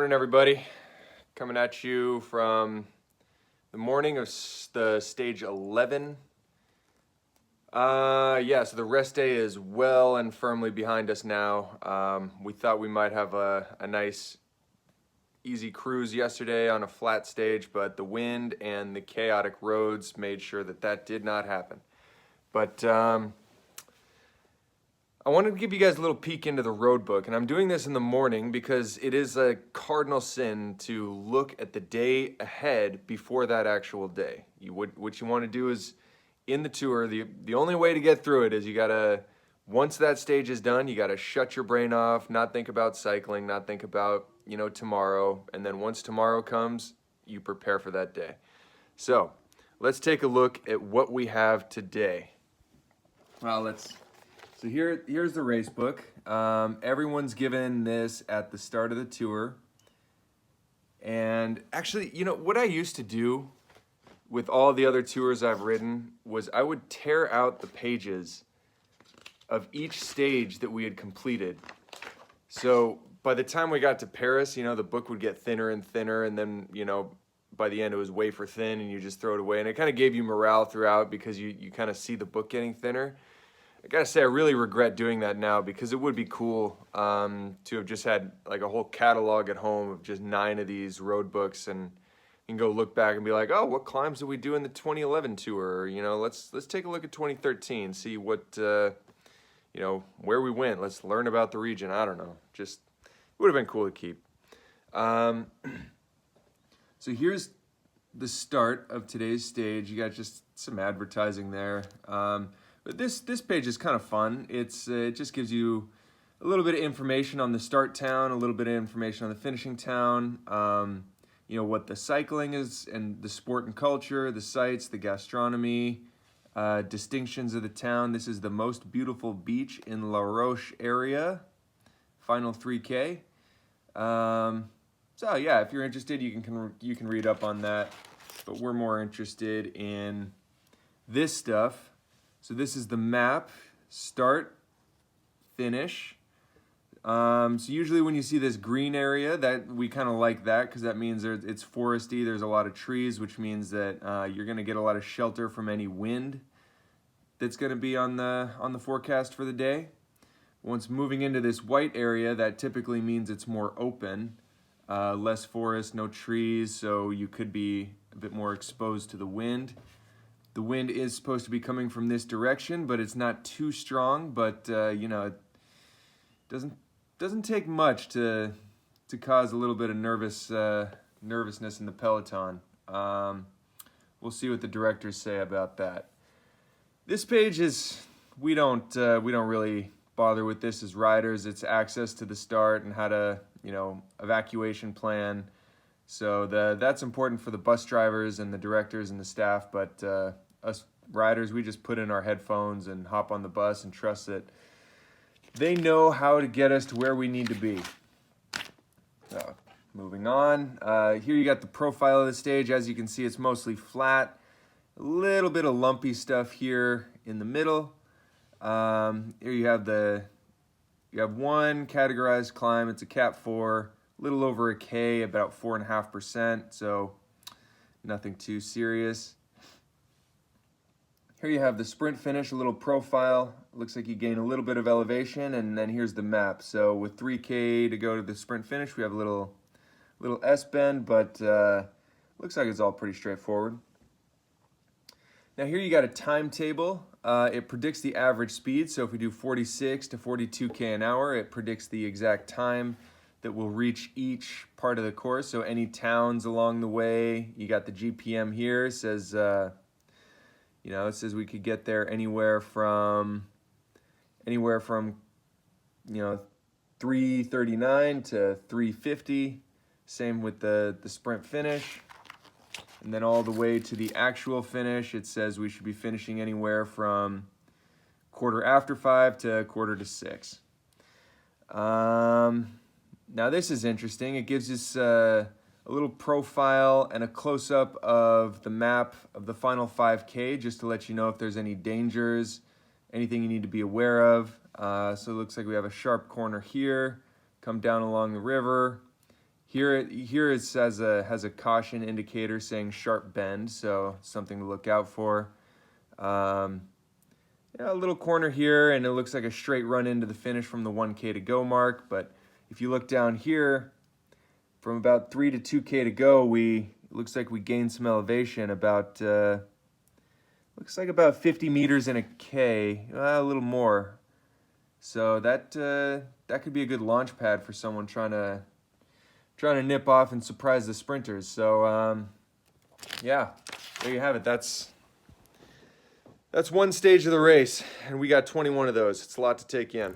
Morning, everybody. Coming at you from the morning of the stage 11. So the rest day is well and firmly behind us now. We thought we might have a nice, easy cruise yesterday on a flat stage, but the wind and the chaotic roads made sure that did not happen. But I wanted to give you guys a little peek into the road book, and I'm doing this in the morning because it is a cardinal sin to look at the day ahead before that actual day. What you want to do is, in the tour, the only way to get through it is you gotta, once that stage is done, you gotta shut your brain off, not think about cycling, not think about, tomorrow, and then once tomorrow comes, you prepare for that day. So, let's take a look at what we have today. So here's the race book. Everyone's given this at the start of the tour. And actually, what I used to do with all the other tours I've ridden was I would tear out the pages of each stage that we had completed. So by the time we got to Paris, the book would get thinner and thinner, and then, by the end it was wafer thin and you just throw it away. And it kind of gave you morale throughout because you kind of see the book getting thinner. I gotta say, I really regret doing that now because it would be cool to have just had like a whole catalog at home of just 9 of these road books, and you can go look back and be like, oh, what climbs did we do in the 2011 tour? Or, let's take a look at 2013, see what, where we went. Let's learn about the region. I don't know. Just, it would have been cool to keep. So here's the start of today's stage. You got just some advertising there. But this page is kind of fun. It just gives you a little bit of information on the start town, a little bit of information on the finishing town, what the cycling is and the sport and culture, the sights, the gastronomy, distinctions of the town. This is the most beautiful beach in La Roche area, final 3K. So yeah, if you're interested, you can read up on that. But we're more interested in this stuff. So this is the map, start, finish. So usually when you see this green area, that we kind of like that because that means it's foresty. There's a lot of trees, which means that you're going to get a lot of shelter from any wind that's going to be on the forecast for the day. Once moving into this white area, that typically means it's more open, less forest, no trees, so you could be a bit more exposed to the wind. The wind is supposed to be coming from this direction, but it's not too strong. But it doesn't take much to cause a little bit of nervousness in the peloton. We'll see what the directors say about that. This page is we don't really bother with this as riders. It's access to the start and how to evacuation plan. So that's important for the bus drivers and the directors and the staff, but us riders, we just put in our headphones and hop on the bus and trust that they know how to get us to where we need to be. So, moving on. Here you got the profile of the stage. As you can see, it's mostly flat. A little bit of lumpy stuff here in the middle. Here you have one categorized climb. It's a Cat 4. A little over a K, about 4.5%, so nothing too serious. Here you have the sprint finish, a little profile. Looks like you gain a little bit of elevation, and then here's the map. So with 3K to go to the sprint finish, we have a little S-bend, but looks like it's all pretty straightforward. Now here you got a timetable. It predicts the average speed, so if we do 46 to 42K an hour, it predicts the exact time that will reach each part of the course. So any towns along the way, you got the GPM here. It says, it says we could get there anywhere from 339 to 350. Same with the sprint finish. And then all the way to the actual finish, it says we should be finishing anywhere from 5:15 to 5:45. Now this is interesting. It gives us a little profile and a close-up of the map of the final 5K, just to let you know if there's any dangers, anything you need to be aware of. So it looks like we have a sharp corner here, come down along the river. Here it has a caution indicator saying sharp bend, so something to look out for. Yeah, a little corner here, and it looks like a straight run into the finish from the 1K to go mark. But if you look down here, from about 3 to 2K to go, it looks like we gained some elevation. Looks like about 50 meters in a K, a little more. So that could be a good launch pad for someone trying to nip off and surprise the sprinters. So yeah, there you have it. That's one stage of the race, and we got 21 of those. It's a lot to take in.